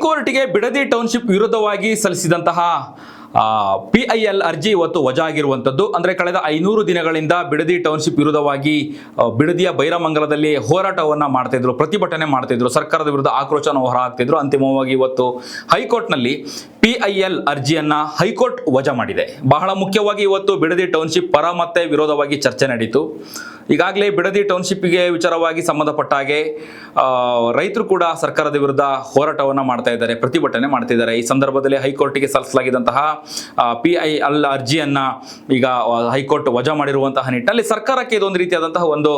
ಹೈಕೋರ್ಟ್ಗೆ ಬಿಡದಿ ಟೌನ್ಶಿಪ್ ವಿರುದ್ಧವಾಗಿ ಸಲ್ಲಿಸಿದಂತಹ PIL ಅರ್ಜಿ ಇವತ್ತು ವಜಾ ಆಗಿರುವಂಥದ್ದು. ಅಂದರೆ ಕಳೆದ 500 ದಿನಗಳಿಂದ ಬಿಡದಿ ಟೌನ್ಶಿಪ್ ವಿರುದ್ಧವಾಗಿ ಬಿಡದಿಯ ಬೈರಮಂಗಲದಲ್ಲಿ ಹೋರಾಟವನ್ನು ಮಾಡ್ತಿದ್ರು, ಪ್ರತಿಭಟನೆ ಮಾಡ್ತಿದ್ರು, ಸರ್ಕಾರದ ವಿರುದ್ಧ ಆಕ್ರೋಶನ ಹೊರಹಾಕ್ತಿದ್ರು. ಅಂತಿಮವಾಗಿ ಇವತ್ತು ಹೈಕೋರ್ಟ್ನಲ್ಲಿ PIL ಅರ್ಜಿಯನ್ನ ಹೈಕೋರ್ಟ್ ವಜಾ ಮಾಡಿದೆ. ಬಹಳ ಮುಖ್ಯವಾಗಿ ಇವತ್ತು ಬಿಡದಿ ಟೌನ್ಶಿಪ್ ಪರ ಮತ್ತೆ ವಿರೋಧವಾಗಿ ಚರ್ಚೆ ನಡೀತು. ಈಗಾಗಲೇ ಬಿಡದಿ ಟೌನ್ಶಿಪ್ಗೆ ವಿಚಾರವಾಗಿ ಸಂಬಂಧಪಟ್ಟ ಹಾಗೆ ರೈತರು ಕೂಡ ಸರ್ಕಾರದ ವಿರುದ್ಧ ಹೋರಾಟವನ್ನು ಮಾಡ್ತಾ ಇದ್ದಾರೆ, ಪ್ರತಿಭಟನೆ ಮಾಡ್ತಿದ್ದಾರೆ. ಈ ಸಂದರ್ಭದಲ್ಲಿ ಹೈಕೋರ್ಟ್ಗೆ ಸಲ್ಲಿಸಲಾಗಿದ್ದಂತಹ PIL ಅರ್ಜಿಯನ್ನ ಈಗ ಹೈಕೋರ್ಟ್ ವಜಾ ಮಾಡಿರುವಂತಹ ನಿಟ್ಟಿನಲ್ಲಿ ಸರ್ಕಾರಕ್ಕೆ ಇದೊಂದು ರೀತಿಯಾದಂತಹ ಒಂದು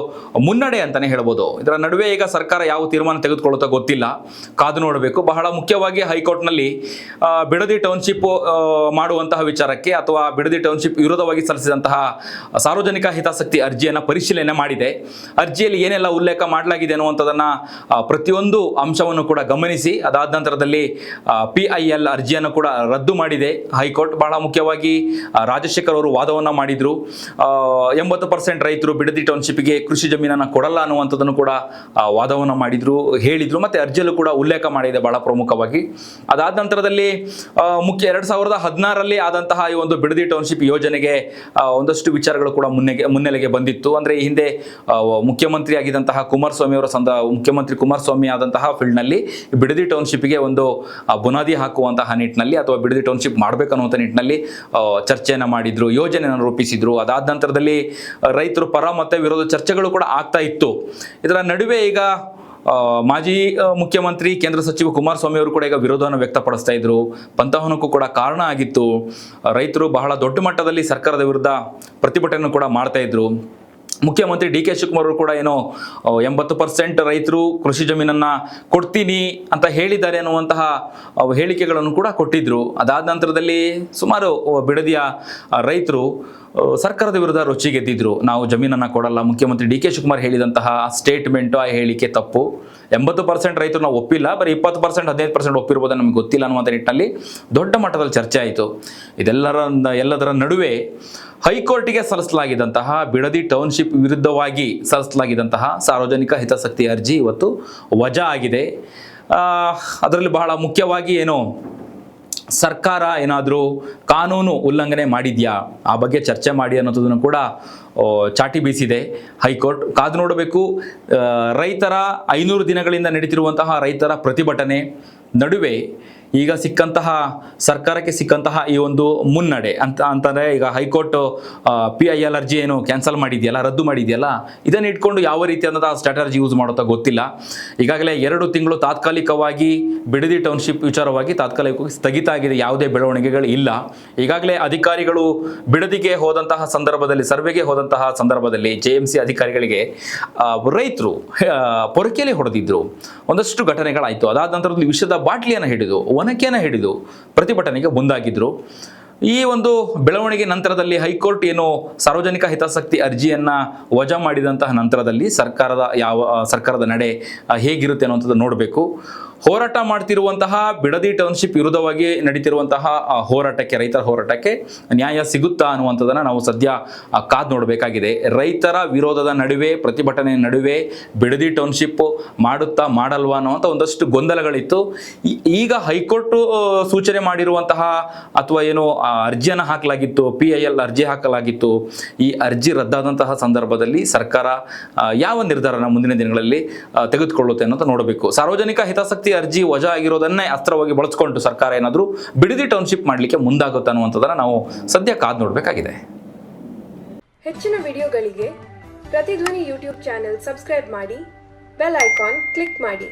ಮುನ್ನಡೆ ಅಂತಾನೆ ಹೇಳ್ಬೋದು. ಇದರ ನಡುವೆ ಈಗ ಸರ್ಕಾರ ಯಾವ ತೀರ್ಮಾನ ತೆಗೆದುಕೊಳ್ಳುತ್ತಾ ಗೊತ್ತಿಲ್ಲ, ಕಾದು ನೋಡಬೇಕು. ಬಹಳ ಮುಖ್ಯವಾಗಿ ಹೈಕೋರ್ಟ್ನಲ್ಲಿ ಬಿಡದಿ ಟೌನ್ಶಿಪ್ ಮಾಡುವಂತಹ ವಿಚಾರಕ್ಕೆ ಅಥವಾ ಬಿಡದಿ ಟೌನ್ಶಿಪ್ ವಿರೋಧವಾಗಿ ಸಲ್ಲಿಸಿದಂತಹ ಸಾರ್ವಜನಿಕ ಹಿತಾಸಕ್ತಿ ಅರ್ಜಿಯನ್ನು ಪರಿಶೀಲನೆ ಮಾಡಿದೆ. ಅರ್ಜಿಯಲ್ಲಿ ಏನೆಲ್ಲ ಉಲ್ಲೇಖ ಮಾಡಲಾಗಿದೆ ಅನ್ನುವಂಥದ್ದನ್ನ ಪ್ರತಿಯೊಂದು ಅಂಶವನ್ನು ಕೂಡ ಗಮನಿಸಿ ಅದಾದ ನಂತರದಲ್ಲಿ PIL ಅರ್ಜಿಯನ್ನು ಕೂಡ ರದ್ದು ಮಾಡಿದೆ ಹೈಕೋರ್ಟ್. ಬಹಳ ಮುಖ್ಯವಾಗಿ ರಾಜಶೇಖರ್ ಅವರು ವಾದವನ್ನ ಮಾಡಿದ್ರು. 80% ರೈತರು ಬಿಡದಿ ಟೌನ್ಶಿಪ್ಗೆ ಕೃಷಿ ಜಮೀನನ್ನು ಕೊಡಲ್ಲ ಅನ್ನುವಂಥದ್ದನ್ನು ಕೂಡ ವಾದವನ್ನ ಹೇಳಿದ್ರು. ಮತ್ತೆ ಅರ್ಜಿಯಲ್ಲೂ ಕೂಡ ಉಲ್ಲೇಖ ಮಾಡಿದೆ ಬಹಳ ಪ್ರಮುಖವಾಗಿ. ಅದಾದ ನಂತರದಲ್ಲಿ 2016ರಲ್ಲಿ ಆದಂತಹ ಈ ಒಂದು ಬಿಡದಿ ಟೌನ್ಶಿಪ್ ಯೋಜನೆಗೆ ಒಂದಷ್ಟು ವಿಚಾರಗಳು ಕೂಡ ಮುನ್ನೆಲೆಗೆ ಬಂದಿತ್ತು. ಅಂದ್ರೆ ಈ ಹಿಂದೆ ಮುಖ್ಯಮಂತ್ರಿ ಆಗಿದ್ದಂತಹ ಕುಮಾರಸ್ವಾಮಿ ಅವರ ಮುಖ್ಯಮಂತ್ರಿ ಕುಮಾರಸ್ವಾಮಿ ಆದಂತಹ ಫೀಲ್ಡ್ ನಲ್ಲಿ ಬಿಡದಿ ಟೌನ್ಶಿಪ್ಗೆ ಒಂದು ಬುನಾದಿ ಹಾಕುವಂತಹ ನಿಟ್ಟಿನಲ್ಲಿ ಅಥವಾ ಬಿಡದಿ ಟೌನ್ಶಿಪ್ ಮಾಡಬೇಕನ್ನುವಂಥ ನಿಟ್ಟಿನಲ್ಲಿ ಚರ್ಚೆಯನ್ನು ಮಾಡಿದ್ರು, ಯೋಜನೆಯನ್ನು ರೂಪಿಸಿದ್ರು. ಅದಾದ ನಂತರದಲ್ಲಿ ರೈತರು ಪರ ಮತ್ತೆ ವಿರೋಧ ಚರ್ಚೆಗಳು ಕೂಡ ಆಗ್ತಾ ಇತ್ತು. ಇದರ ನಡುವೆ ಈಗ ಮಾಜಿ ಮುಖ್ಯಮಂತ್ರಿ ಕೇಂದ್ರ ಸಚಿವ ಕುಮಾರಸ್ವಾಮಿ ಅವರು ಕೂಡ ಈಗ ವಿರೋಧವನ್ನು ವ್ಯಕ್ತಪಡಿಸ್ತಾ ಇದ್ರು. ಪಂಥವನಕ್ಕೂ ಕೂಡ ಕಾರಣ ಆಗಿತ್ತು. ರೈತರು ಬಹಳ ದೊಡ್ಡ ಮಟ್ಟದಲ್ಲಿ ಸರ್ಕಾರದ ವಿರುದ್ಧ ಪ್ರತಿಭಟನೆ ಕೂಡ ಮಾಡ್ತಾ ಇದ್ರು. ಮುಖ್ಯಮಂತ್ರಿ DK ಶಿವಕುಮಾರ್ ಅವರು ಕೂಡ ಏನೋ 80% ರೈತರು ಕೃಷಿ ಜಮೀನನ್ನ ಕೊಡ್ತೀನಿ ಅಂತ ಹೇಳಿದ್ದಾರೆ ಅನ್ನುವಂತಹ ಹೇಳಿಕೆಗಳನ್ನು ಕೂಡ ಕೊಟ್ಟಿದ್ರು. ಅದಾದ ನಂತರದಲ್ಲಿ ಸುಮಾರು ಬಿಡದಿಯ ರೈತರು ಸರ್ಕಾರದ ವಿರುದ್ಧ ರುಚಿಗೆದ್ದಿದ್ರು. ನಾವು ಜಮೀನನ್ನು ಕೊಡಲ್ಲ, ಮುಖ್ಯಮಂತ್ರಿ DK ಶಿವಕುಮಾರ್ ಹೇಳಿದಂತಹ ಸ್ಟೇಟ್ಮೆಂಟು ಆ ಹೇಳಿಕೆ ತಪ್ಪು, 80% ರೈತರು ನಾವು ಒಪ್ಪಿಲ್ಲ, ಬರೀ 20% 15% ಒಪ್ಪಿರ್ಬೋದು, ನಮಗೆ ಗೊತ್ತಿಲ್ಲ ಅನ್ನುವಂಥ ನಿಟ್ಟಿನಲ್ಲಿ ದೊಡ್ಡ ಮಟ್ಟದಲ್ಲಿ ಚರ್ಚೆ ಆಯಿತು. ಎಲ್ಲದರ ನಡುವೆ ಹೈಕೋರ್ಟ್ಗೆ ಸಲ್ಲಿಸಲಾಗಿದ್ದಂತಹ ಬಿಡದಿ ಟೌನ್ಶಿಪ್ ವಿರುದ್ಧವಾಗಿ ಸಲ್ಲಿಸಲಾಗಿದ್ದಂತಹ ಸಾರ್ವಜನಿಕ ಹಿತಾಸಕ್ತಿ ಅರ್ಜಿ ಇವತ್ತು ವಜಾ ಆಗಿದೆ. ಅದರಲ್ಲಿ ಬಹಳ ಮುಖ್ಯವಾಗಿ ಏನು ಸರ್ಕಾರ ಏನಾದರೂ ಕಾನೂನು ಉಲ್ಲಂಘನೆ ಮಾಡಿದ್ಯಾ ಆ ಬಗ್ಗೆ ಚರ್ಚೆ ಮಾಡಿ ಅನ್ನೋದನ್ನು ಕೂಡ ಚಾಟಿ ಬೀಸಿದೆ ಹೈಕೋರ್ಟ್. ಕಾದು ನೋಡಬೇಕು. ರೈತರ 500 ದಿನಗಳಿಂದ ನಡೀತಿರುವಂತಹ ರೈತರ ಪ್ರತಿಭಟನೆ ನಡುವೆ ಈಗ ಸರ್ಕಾರಕ್ಕೆ ಸಿಕ್ಕಂತಹ ಈ ಒಂದು ಮುನ್ನಡೆ ಅಂತಂದರೆ ಈಗ ಹೈಕೋರ್ಟ್ PIL ಅರ್ಜಿ ಏನು ಕ್ಯಾನ್ಸಲ್ ಮಾಡಿದೆಯಲ್ಲ, ರದ್ದು ಮಾಡಿದೆಯಲ್ಲ, ಇದನ್ನು ಇಟ್ಕೊಂಡು ಯಾವ ರೀತಿಯಾದಂತಹ ಸ್ಟ್ರಾಟಜಿ ಯೂಸ್ ಮಾಡುತ್ತಾ ಗೊತ್ತಿಲ್ಲ. ಈಗಾಗಲೇ 2 ತಿಂಗಳು ತಾತ್ಕಾಲಿಕವಾಗಿ ಬಿಡದಿ ಟೌನ್ಶಿಪ್ ವಿಚಾರವಾಗಿ ತಾತ್ಕಾಲಿಕವಾಗಿ ಸ್ಥಗಿತ ಆಗಿದೆ, ಯಾವುದೇ ಬೆಳವಣಿಗೆಗಳು ಇಲ್ಲ. ಈಗಾಗಲೇ ಅಧಿಕಾರಿಗಳು ಬಿಡದಿಗೆ ಹೋದಂತಹ ಸಂದರ್ಭದಲ್ಲಿ, ಸರ್ವೆಗೆ ಹೋದಂತಹ ಸಂದರ್ಭದಲ್ಲಿ JMC ಅಧಿಕಾರಿಗಳಿಗೆ ರೈತರು ಪೊರಕೆಯಲ್ಲಿ ಹೊಡೆದಿದ್ರು, ಒಂದಷ್ಟು ಘಟನೆಗಳಾಯಿತು. ಅದಾದ ನಂತರದಲ್ಲಿ ವಿಷದ ಬಾಟ್ಲಿಯನ್ನು ಹಿಡಿದು ಒನಕೆಯನ್ನು ಹಿಡಿದು ಪ್ರತಿಭಟನೆಗೆ ಮುಂದಾಗಿದ್ರು. ಈ ಒಂದು ಬೆಳವಣಿಗೆ ನಂತರದಲ್ಲಿ ಹೈಕೋರ್ಟ್ ಏನು ಸಾರ್ವಜನಿಕ ಹಿತಾಸಕ್ತಿ ಅರ್ಜಿಯನ್ನ ವಜಾ ಮಾಡಿದಂತಹ ನಂತರದಲ್ಲಿ ಸರ್ಕಾರದ ನಡೆ ಹೇಗಿರುತ್ತೆ ಅನ್ನುವಂಥದ್ದು ನೋಡಬೇಕು. ಹೋರಾಟ ಮಾಡ್ತಿರುವಂತಹ ಬಿಡದಿ ಟೌನ್ಶಿಪ್ ವಿರುದ್ಧವಾಗಿ ನಡೀತಿರುವಂತಹ ಹೋರಾಟಕ್ಕೆ, ರೈತರ ಹೋರಾಟಕ್ಕೆ ನ್ಯಾಯ ಸಿಗುತ್ತಾ ಅನ್ನುವಂಥದ್ದನ್ನು ನಾವು ಸದ್ಯ ಕಾದು ನೋಡಬೇಕಾಗಿದೆ. ರೈತರ ವಿರೋಧದ ನಡುವೆ, ಪ್ರತಿಭಟನೆ ನಡುವೆ ಬಿಡದಿ ಟೌನ್ಶಿಪ್ ಮಾಡುತ್ತಾ ಮಾಡಲ್ವಾ ಅನ್ನುವಂಥ ಒಂದಷ್ಟು ಗೊಂದಲಗಳಿತ್ತು. ಈಗ ಹೈಕೋರ್ಟ್ ಸೂಚನೆ ಮಾಡಿರುವಂತಹ ಅಥವಾ ಏನು ಅರ್ಜಿಯನ್ನು ಹಾಕಲಾಗಿತ್ತು, PIL ಅರ್ಜಿ ಹಾಕಲಾಗಿತ್ತು, ಈ ಅರ್ಜಿ ರದ್ದಾದಂತಹ ಸಂದರ್ಭದಲ್ಲಿ ಸರ್ಕಾರ ಯಾವ ನಿರ್ಧಾರನ ಮುಂದಿನ ದಿನಗಳಲ್ಲಿ ತೆಗೆದುಕೊಳ್ಳುತ್ತೆ ಅನ್ನೋದು ನೋಡಬೇಕು. ಸಾರ್ವಜನಿಕ ಹಿತಾಸಕ್ತಿ ಅರ್ಜಿ ವಜಾ ಆಗಿರೋದನ್ನೇ ಅಸ್ತ್ರವಾಗಿ ಬಳಸಿಕೊಂಡು ಸರ್ಕಾರ ಏನಾದರೂ ಬಿಡದಿ ಟೌನ್ಶಿಪ್ ಮಾಡಲಿಕ್ಕೆ ಮುಂದಾಗುತ್ತೆ ಅನ್ನುವಂಥದ್ದನ್ನು ನಾವು ಸದ್ಯ ಕಾದು ನೋಡಬೇಕಾಗಿದೆ. ಹೆಚ್ಚಿನ ವಿಡಿಯೋಗಳಿಗೆ ಪ್ರತಿಧ್ವನಿ ಯೂಟ್ಯೂಬ್ ಚಾನೆಲ್ ಸಬ್ಸ್ಕ್ರೈಬ್ ಮಾಡಿ, ಬೆಲ್ ಐಕಾನ್ ಕ್ಲಿಕ್ ಮಾಡಿ.